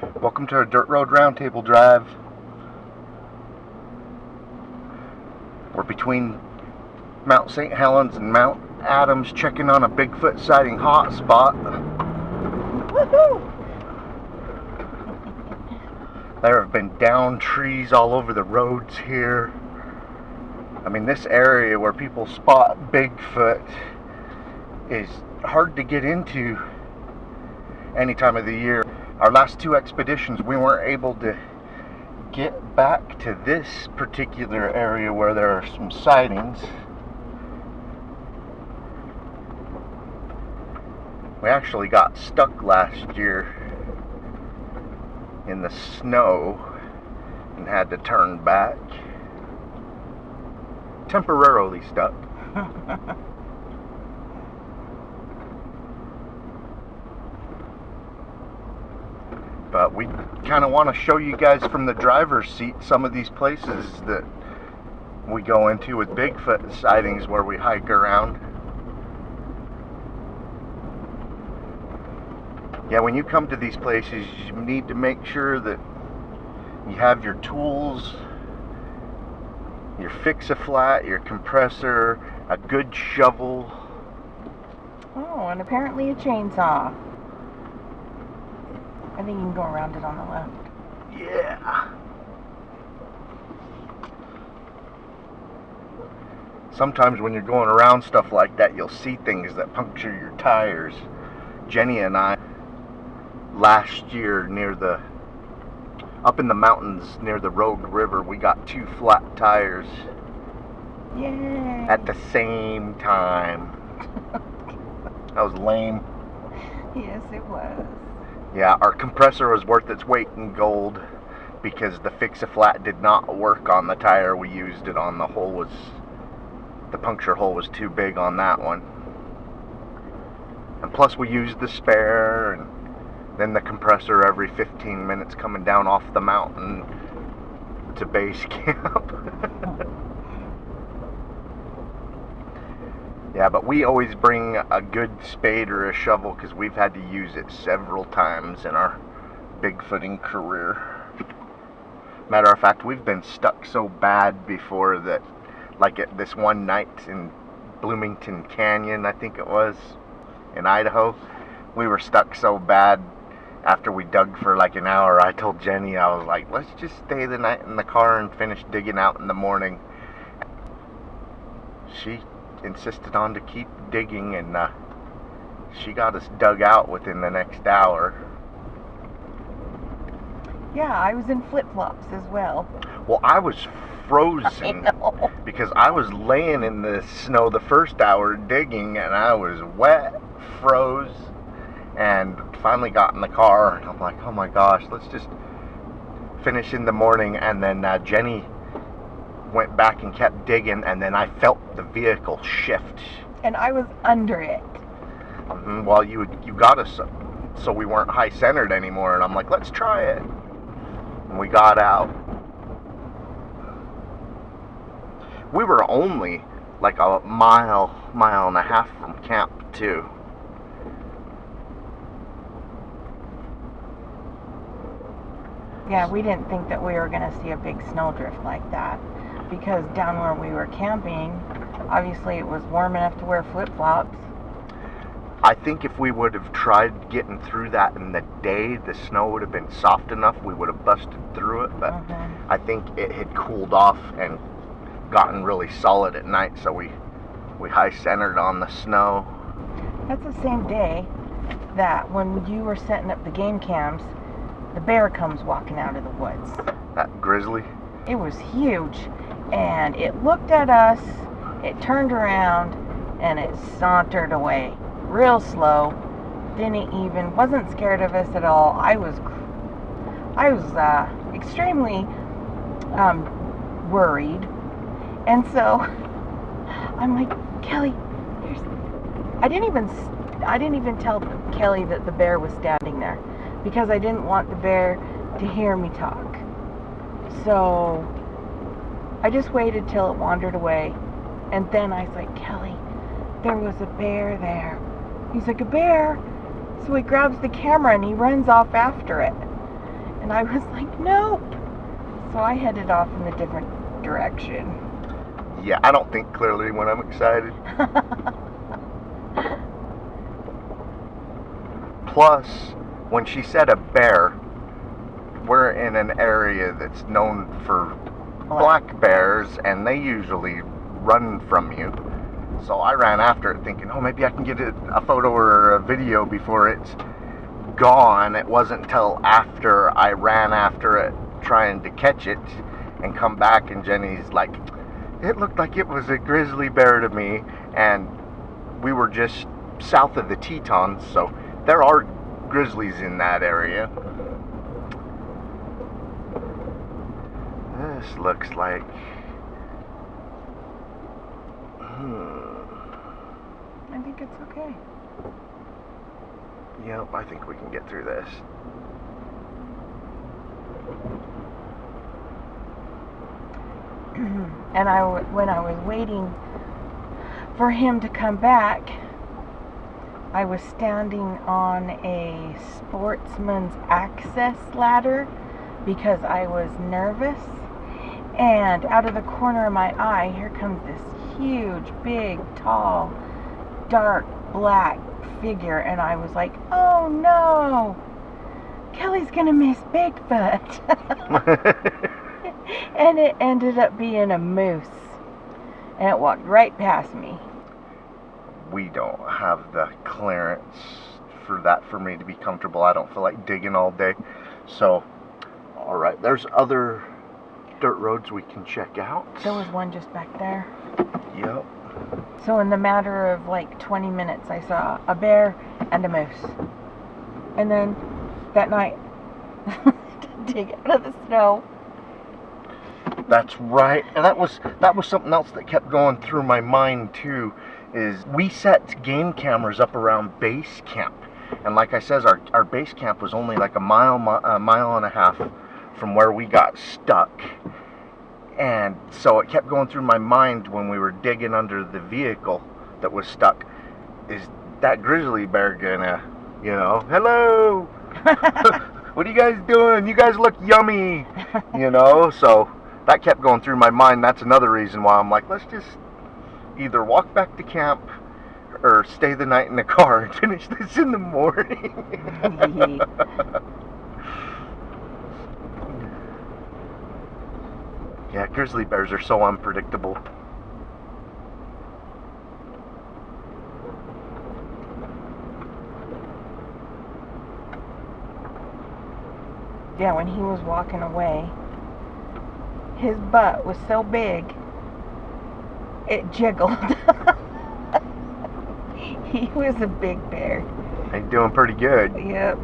Welcome to our Dirt Road Roundtable Drive. We're between Mount St. Helens and Mount Adams, checking on a Bigfoot sighting hotspot. Woohoo! There have been downed trees all over the roads here. I mean, this area where people spot Bigfoot is hard to get into any time of the year. Our last two expeditions, we weren't able to get back to this particular area where there are some sightings. We actually got stuck last year in the snow and had to turn back. Temporarily stuck. But we kind of want to show you guys from the driver's seat some of these places that we go into with Bigfoot sightings where we hike around. Yeah, when you come to these places, you need to make sure that you have your tools, your fix-a-flat, your compressor, a good shovel. Oh, and apparently a chainsaw. I think you can go around it on the left. Yeah. Sometimes when you're going around stuff like that, you'll see things that puncture your tires. Jenny and I, last year up in the mountains near the Rogue River, we got 2 flat tires. Yay! At the same time. That was lame. Yes, it was. Yeah, our compressor was worth its weight in gold because the fix-a-flat did not work on the tire we used it on. The puncture hole was too big on that one. And plus we used the spare and then the compressor every 15 minutes coming down off the mountain to base camp. Yeah, but we always bring a good spade or a shovel because we've had to use it several times in our Bigfooting career. Matter of fact, we've been stuck so bad before that, like at this one night in Bloomington Canyon, I think it was, in Idaho, we were stuck so bad after we dug for like an hour. I told Jenny, I was like, let's just stay the night in the car and finish digging out in the morning. She insisted on to keep digging, and she got us dug out within the next hour. Yeah, I was in flip-flops as well. Well, I was frozen because I was laying in the snow the first hour digging, and I was wet, froze, and finally got in the car, and I'm like, oh my gosh, let's just finish in the morning. And then Jenny went back and kept digging, and then I felt the vehicle shift. And I was under it. Well, you got us so we weren't high-centered anymore, and I'm like, let's try it. And we got out. We were only like a mile and a half from camp, too. Yeah, we didn't think that we were going to see a big snowdrift like that, because down where we were camping, obviously it was warm enough to wear flip-flops. I think if we would have tried getting through that in the day, the snow would have been soft enough, we would have busted through it, but I think it had cooled off and gotten really solid at night, so we high-centered on the snow. That's the same day that when you were setting up the game cams, the bear comes walking out of the woods. That Grizzly? It was huge, and it looked at us, it turned around, and it sauntered away real slow. Wasn't scared of us at all. I was extremely worried, and so I'm like, Kelly, I didn't even tell Kelly that the bear was standing there, because I didn't want the bear to hear me talk. So I just waited till it wandered away, and then I was like, Kelly, there was a bear there. He's like, a bear? So he grabs the camera and he runs off after it. And I was like, nope. So I headed off in a different direction. Yeah, I don't think clearly when I'm excited. Plus, when she said a bear, we're in an area that's known for black bears, and they usually run from you. So I ran after it thinking, oh, maybe I can get a photo or a video before it's gone. It wasn't until after I ran after it trying to catch it and come back, and Jenny's like, it looked like it was a grizzly bear to me. And we were just south of the Tetons, so there are grizzlies in that area. This looks like I think it's okay. Yep, I think we can get through this. And when I was waiting for him to come back, I was standing on a sportsman's access ladder because I was nervous. And out of the corner of my eye, here comes this huge, big, tall, dark, black figure. And I was like, oh no, Kelly's gonna miss Bigfoot. And it ended up being a moose. And it walked right past me. We don't have the clearance for that for me to be comfortable. I don't feel like digging all day. So, alright, there's other dirt roads we can check out. There was one just back there. Yep. So in the matter of like 20 minutes, I saw a bear and a moose. And then that night, dig out of the snow. That's right. And that was something else that kept going through my mind too, is we set game cameras up around base camp. And like I says, our base camp was only like a mile and a half from where we got stuck. And so it kept going through my mind when we were digging under the vehicle that was stuck, is that grizzly bear gonna, hello, what are you guys doing? You guys look yummy, so that kept going through my mind. That's another reason why I'm like, let's just either walk back to camp or stay the night in the car and finish this in the morning. Yeah, grizzly bears are so unpredictable. Yeah, when he was walking away, his butt was so big, it jiggled. He was a big bear. He's doing pretty good. Yep.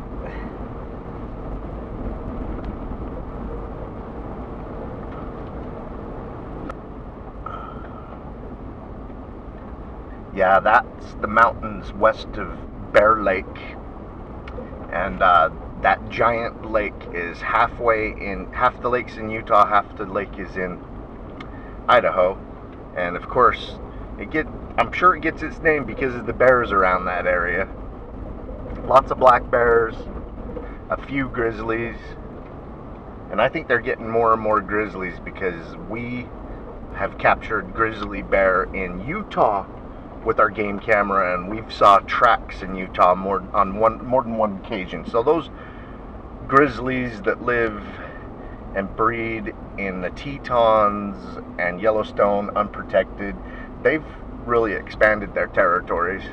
Yeah, that's the mountains west of Bear Lake. And that giant lake is half the lake's in Utah, half the lake is in Idaho. And of course, I'm sure it gets its name because of the bears around that area. Lots of black bears, a few grizzlies, and I think they're getting more and more grizzlies because we have captured grizzly bear in Utah with our game camera, and we've saw tracks in Utah more than one occasion. So those grizzlies that live and breed in the Tetons and Yellowstone unprotected, they've really expanded their territories.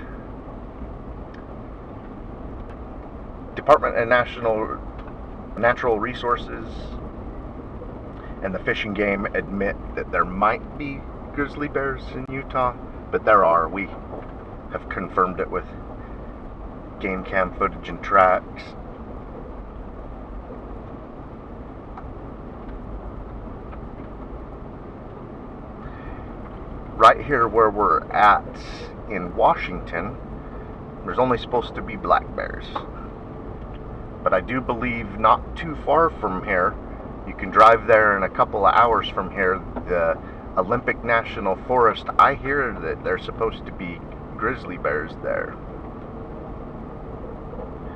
Department of Natural Resources and the Fish and Game admit that there might be grizzly bears in Utah, but there are. We have confirmed it with game cam footage and tracks. Right here where we're at in Washington, there's only supposed to be black bears. But I do believe not too far from here, you can drive there in a couple of hours from here, the Olympic National Forest, I hear that there's supposed to be grizzly bears there.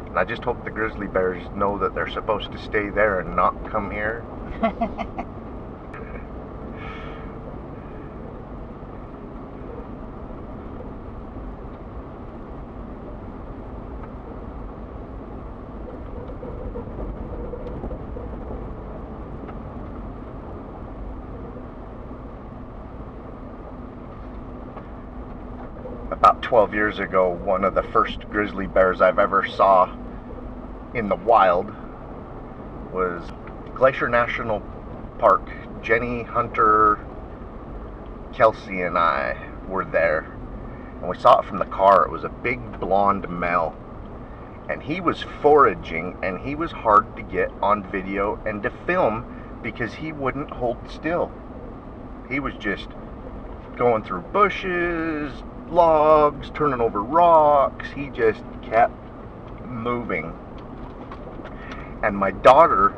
And I just hope the grizzly bears know that they're supposed to stay there and not come here. About 12 years ago, one of the first grizzly bears I've ever saw in the wild was Glacier National Park. Jenny, Hunter, Kelsey, and I were there, and we saw it from the car. It was a big blonde male, and he was foraging, and he was hard to get on video and to film because he wouldn't hold still. He was just going through bushes, logs, turning over rocks. He just kept moving. And my daughter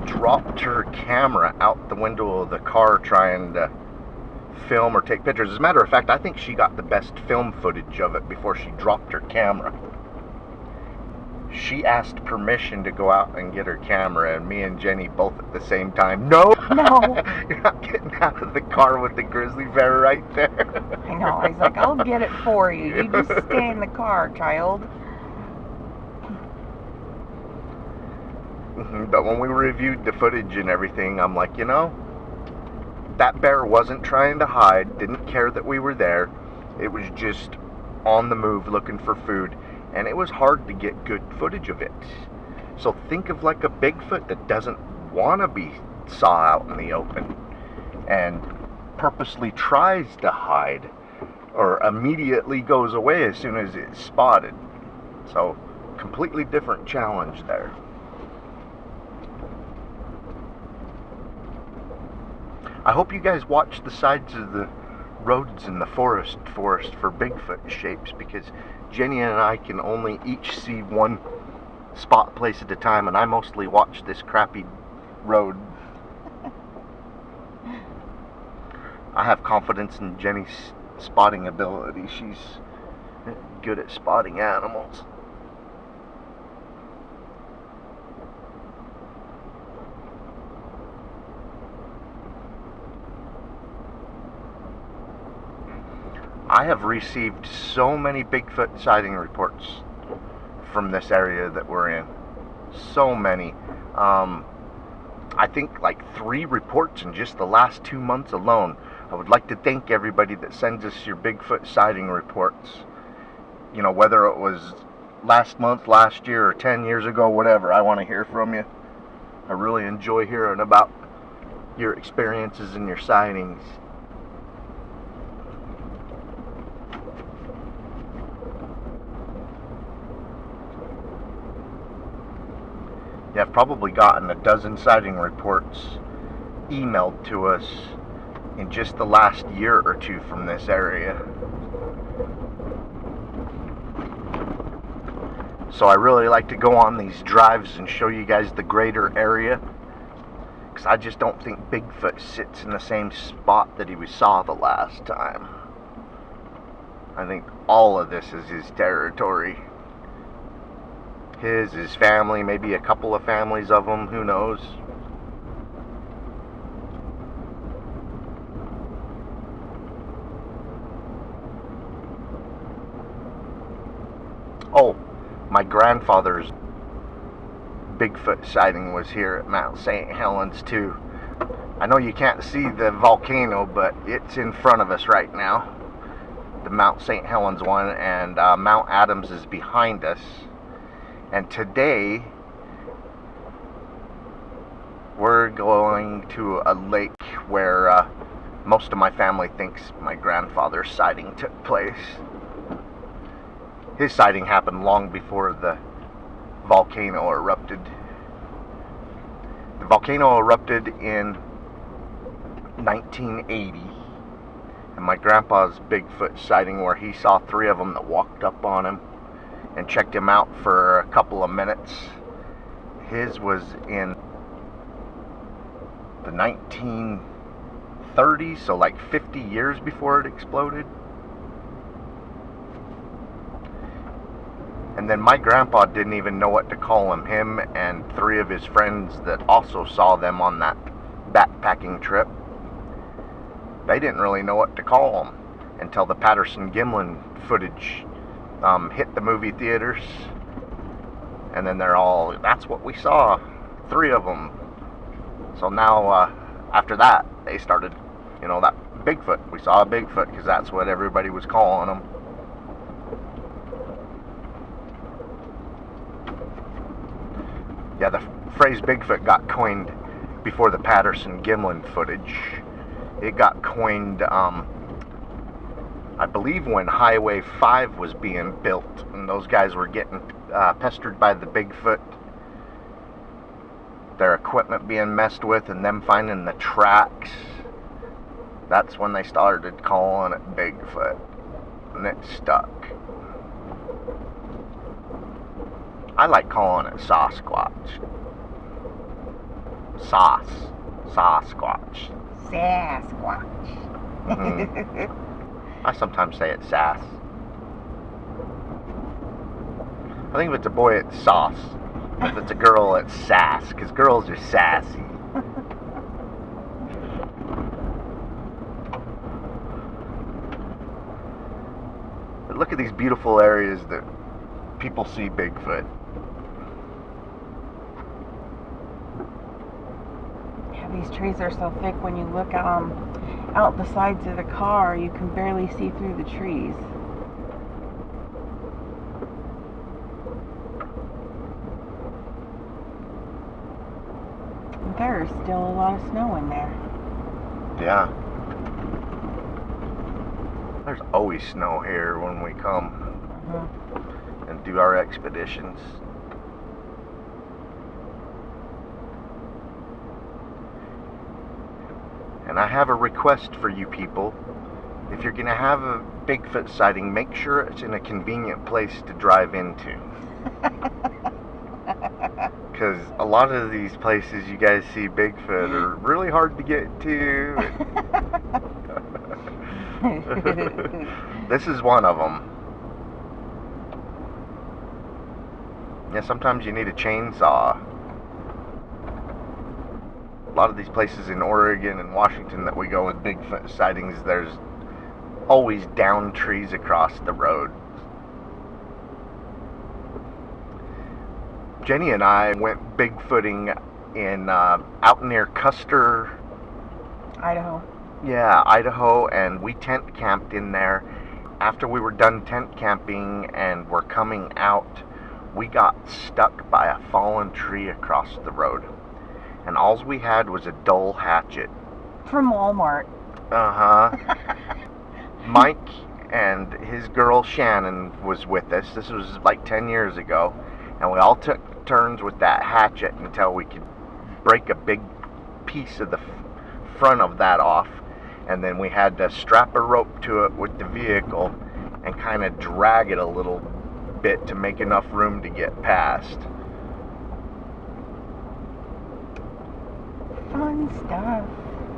dropped her camera out the window of the car trying to film or take pictures. As a matter of fact, I think she got the best film footage of it before she dropped her camera. She asked permission to go out and get her camera, and me and Jenny both at the same time, no! You're not getting out of the car with the grizzly bear right there. I know. I was like, I'll get it for you. You just stay in the car, child. But when we reviewed the footage and everything, I'm like, you know, that bear wasn't trying to hide, didn't care that we were there. It was just on the move looking for food, and it was hard to get good footage of it. So think of like a Bigfoot that doesn't want to be saw out in the open and purposely tries to hide or immediately goes away as soon as it's spotted. So completely different challenge there. I hope you guys watch the sides of the roads in the forest for Bigfoot shapes, because Jenny and I can only each see one spot place at a time, and I mostly watch this crappy road. I have confidence in Jenny's spotting ability. She's good at spotting animals. I have received so many Bigfoot sighting reports from this area that we're in. So many. I think like 3 reports in just the last 2 months alone. I would like to thank everybody that sends us your Bigfoot sighting reports. You know, whether it was last month, last year, or 10 years ago, whatever. I want to hear from you. I really enjoy hearing about your experiences and your sightings. Yeah, I've probably gotten a dozen sighting reports emailed to us in just the last year or 2 from this area. So I really like to go on these drives and show you guys the greater area, because I just don't think Bigfoot sits in the same spot that he saw the last time. I think all of this is his territory. His family, maybe a couple of families of them, who knows. Oh, my grandfather's Bigfoot sighting was here at Mount St. Helens too. I know you can't see the volcano, but it's in front of us right now. The Mount St. Helens one, and Mount Adams is behind us. And today, we're going to a lake where most of my family thinks my grandfather's sighting took place. His sighting happened long before the volcano erupted. The volcano erupted in 1980. And my grandpa's Bigfoot sighting, where he saw 3 of them that walked up on him and checked him out for a couple of minutes. His was in the 1930s, so like 50 years before it exploded. And And then my grandpa didn't even know what to call him. Him and 3 of his friends that also saw them on that backpacking trip, they didn't really know what to call them until the Patterson-Gimlin footage hit the movie theaters. And then they're all, that's what we saw, 3 of them. So now, after that, they started, you know, that Bigfoot. We saw a Bigfoot because that's what everybody was calling them. Yeah, the phrase Bigfoot got coined before the Patterson-Gimlin footage. It got coined, I believe, when Highway 5 was being built, and those guys were getting pestered by the Bigfoot. Their equipment being messed with, and them finding the tracks. That's when they started calling it Bigfoot, and it stuck. I like calling it Sasquatch. Sasquatch. Sasquatch. I sometimes say it's sass. I think if it's a boy, it's sauce. If it's a girl, it's sass, because girls are sassy. But look at these beautiful areas that people see Bigfoot. Yeah, these trees are so thick when you look out the sides of the car, you can barely see through the trees. There's still a lot of snow in there. Yeah. There's always snow here when we come and do our expeditions. And I have a request for you people. If you're going to have a Bigfoot sighting, make sure it's in a convenient place to drive into. Because a lot of these places you guys see Bigfoot are really hard to get to. This is one of them. Yeah, sometimes you need a chainsaw. A lot of these places in Oregon and Washington that we go with Bigfoot sightings, there's always downed trees across the road. Jenny and I went Bigfooting in out near Custer, Idaho. Yeah, Idaho, and we tent camped in there. After we were done tent camping and were coming out, we got stuck by a fallen tree across the road. And all we had was a dull hatchet. From Walmart. Mike and his girl Shannon was with us. This was like 10 years ago. And we all took turns with that hatchet until we could break a big piece of the front of that off. And then we had to strap a rope to it with the vehicle and kind of drag it a little bit to make enough room to get past. Fun stuff.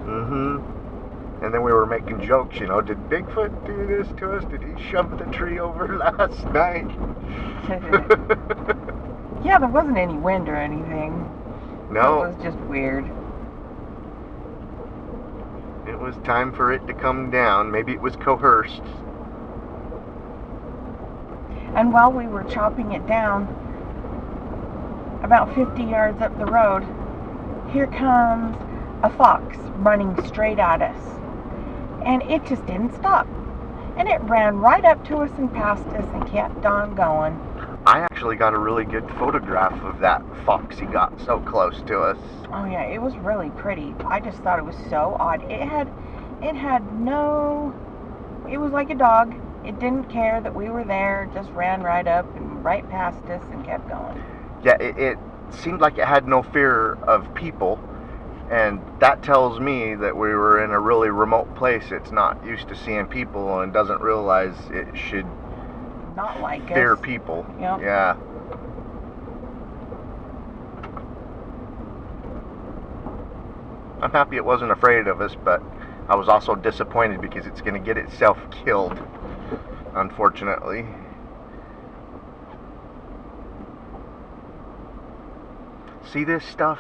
And then we were making jokes, you know, did Bigfoot do this to us? Did he shove the tree over last night? Yeah, there wasn't any wind or anything. No. It was just weird. It was time for it to come down. Maybe it was coerced. And while we were chopping it down, about 50 yards up the road, here comes a fox running straight at us. And it just didn't stop. And it ran right up to us and past us and kept on going. I actually got a really good photograph of that fox. He got so close to us. Oh yeah, it was really pretty. I just thought it was so odd. It was like a dog. It didn't care that we were there, just ran right up and right past us and kept going. Yeah, it seemed like it had no fear of people, and that tells me that we were in a really remote place. It's not used to seeing people and doesn't realize it should not like fear us. people. Yep. Yeah. I'm happy it wasn't afraid of us, but I was also disappointed because it's going to get itself killed, unfortunately. See this stuff?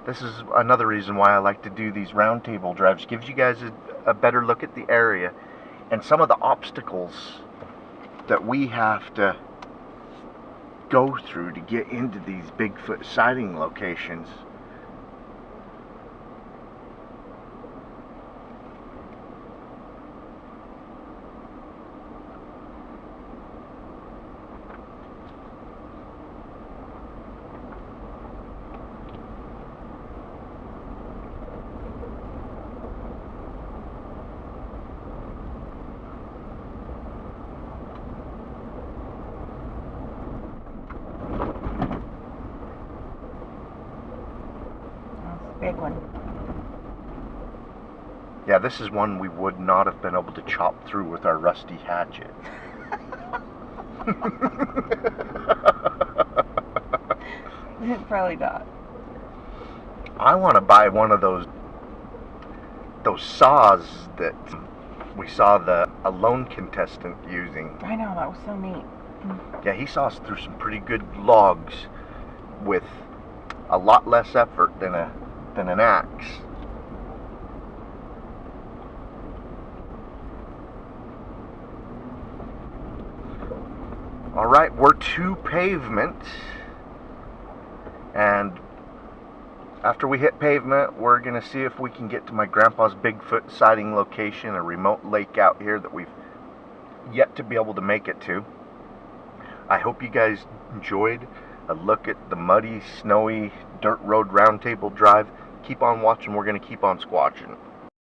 This is another reason why I like to do these roundtable drives. Gives you guys a better look at the area and some of the obstacles that we have to go through to get into these Bigfoot sighting locations. Big one. Yeah, this is one we would not have been able to chop through with our rusty hatchet. Probably not. I want to buy one of those saws that we saw the alone contestant using. I know, that was so neat. Yeah, he saws through some pretty good logs with a lot less effort than an axe. All right, we're to pavement, and after we hit pavement, we're gonna see if we can get to my grandpa's Bigfoot sighting location, a remote lake out here that we've yet to be able to make it to. I hope you guys enjoyed a look at the muddy, snowy dirt road roundtable drive. Keep on watching. We're going to keep on squatching.